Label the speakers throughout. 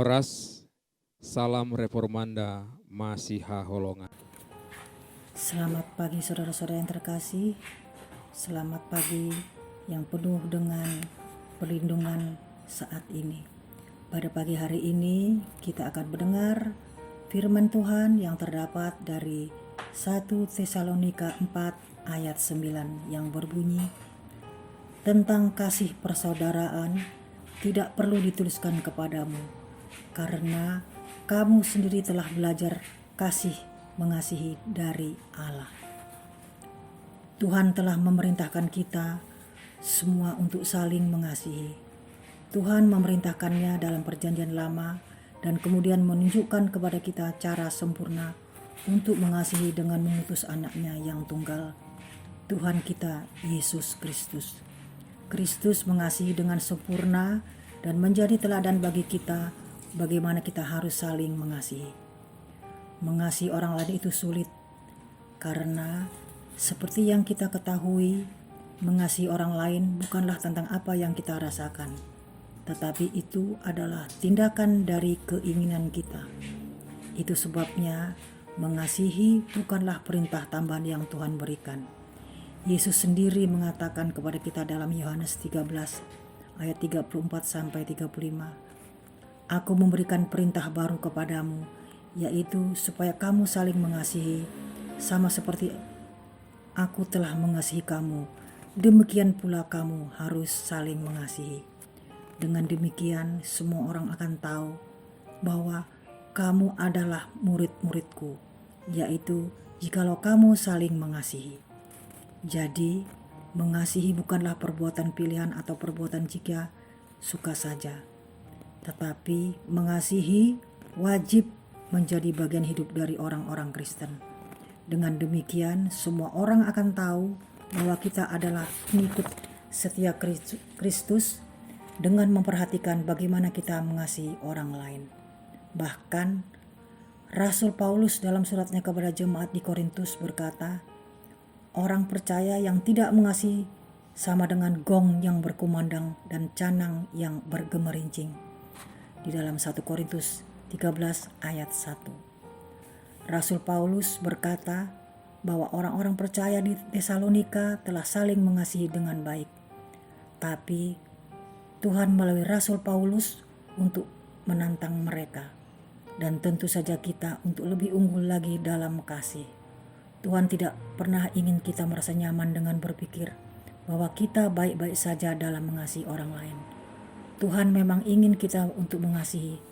Speaker 1: Horas, salam reformanda Masiha Holongan.
Speaker 2: Selamat pagi saudara-saudara yang terkasih. Selamat pagi yang penuh dengan perlindungan saat ini. Pada pagi hari ini kita akan mendengar firman Tuhan yang terdapat dari 1 Tesalonika 4 ayat 9 yang berbunyi, tentang kasih persaudaraan tidak perlu dituliskan kepadamu, karena kamu sendiri telah belajar mengasihi dari Allah. Tuhan telah memerintahkan kita semua untuk saling mengasihi. Tuhan memerintahkannya dalam perjanjian lama dan kemudian menunjukkan kepada kita cara sempurna untuk mengasihi dengan mengutus anaknya yang tunggal, Tuhan kita Yesus Kristus. Kristus mengasihi dengan sempurna dan menjadi teladan bagi kita bagaimana kita harus saling mengasihi. Mengasihi orang lain itu sulit karena seperti yang kita ketahui, mengasihi orang lain bukanlah tentang apa yang kita rasakan, tetapi itu adalah tindakan dari keinginan kita. Itu sebabnya mengasihi bukanlah perintah tambahan yang Tuhan berikan. Yesus sendiri mengatakan kepada kita dalam Yohanes 13 ayat 34-35, Aku memberikan perintah baru kepadamu, yaitu supaya kamu saling mengasihi, sama seperti Aku telah mengasihi kamu, demikian pula kamu harus saling mengasihi. Dengan demikian semua orang akan tahu bahwa kamu adalah murid-muridku, yaitu jikalau kamu saling mengasihi. Jadi, mengasihi bukanlah perbuatan pilihan atau perbuatan jika suka saja, tetapi mengasihi wajib menjadi bagian hidup dari orang-orang Kristen. Dengan demikian, semua orang akan tahu bahwa kita adalah pengikut setia Kristus dengan memperhatikan bagaimana kita mengasihi orang lain. Bahkan, Rasul Paulus dalam suratnya kepada jemaat di Korintus berkata, orang percaya yang tidak mengasihi sama dengan gong yang berkumandang dan canang yang bergemerincing. Di dalam 1 Korintus 13 ayat 1. Rasul Paulus berkata bahwa orang-orang percaya di Tesalonika telah saling mengasihi dengan baik. Tapi Tuhan melalui Rasul Paulus untuk menantang mereka. Dan tentu saja kita untuk lebih unggul lagi dalam kasih. Tuhan tidak pernah ingin kita merasa nyaman dengan berpikir bahwa kita baik-baik saja dalam mengasihi orang lain. Tuhan memang ingin kita untuk mengasihi,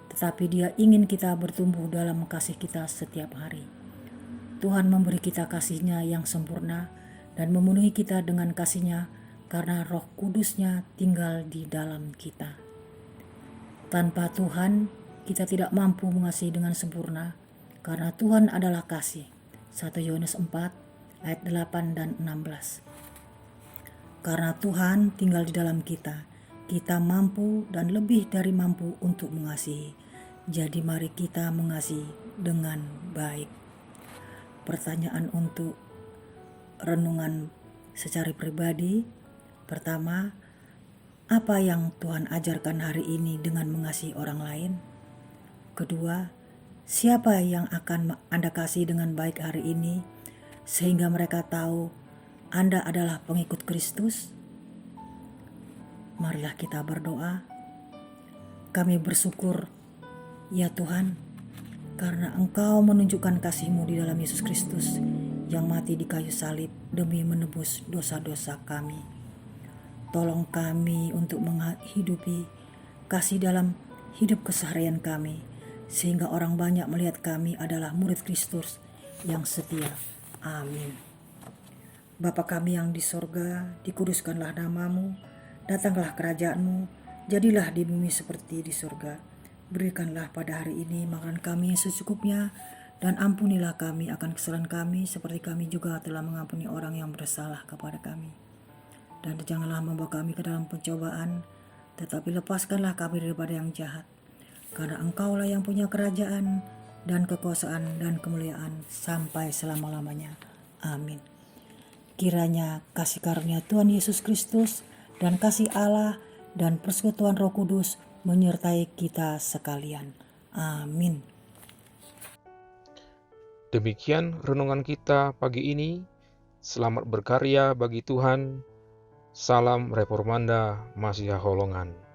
Speaker 2: tetapi Dia ingin kita bertumbuh dalam kasih kita setiap hari. Tuhan memberi kita kasih-Nya yang sempurna dan memenuhi kita dengan kasih-Nya karena Roh Kudus-Nya tinggal di dalam kita. Tanpa Tuhan, kita tidak mampu mengasihi dengan sempurna karena Tuhan adalah kasih. 1 Yohanes 4 ayat 8 dan 16. Karena Tuhan tinggal di dalam kita mampu dan lebih dari mampu untuk mengasihi. Jadi mari kita mengasihi dengan baik. Pertanyaan untuk renungan secara pribadi. Pertama, apa yang Tuhan ajarkan hari ini dengan mengasihi orang lain? Kedua, siapa yang akan Anda kasih dengan baik hari ini sehingga mereka tahu Anda adalah pengikut Kristus? Marilah kita berdoa. Kami bersyukur, ya Tuhan, karena Engkau menunjukkan kasih-Mu di dalam Yesus Kristus yang mati di kayu salib demi menebus dosa-dosa kami. Tolong kami untuk menghidupi kasih dalam hidup keseharian kami, sehingga orang banyak melihat kami adalah murid Kristus yang setia. Amin. Bapa kami yang di sorga, dikuduskanlah nama-Mu. Datanglah kerajaan-Mu, jadilah di bumi seperti di surga. Berikanlah pada hari ini makanan kami secukupnya, dan ampunilah kami akan kesalahan kami, seperti kami juga telah mengampuni orang yang bersalah kepada kami. Dan janganlah membawa kami ke dalam pencobaan, tetapi lepaskanlah kami daripada yang jahat. Karena Engkaulah yang punya kerajaan, dan kekuasaan, dan kemuliaan sampai selama-lamanya. Amin. Kiranya kasih karunia Tuhan Yesus Kristus, dan kasih Allah dan persekutuan Roh Kudus menyertai kita sekalian. Amin.
Speaker 1: Demikian renungan kita pagi ini. Selamat berkarya bagi Tuhan. Salam Reformanda Masiha Holongan.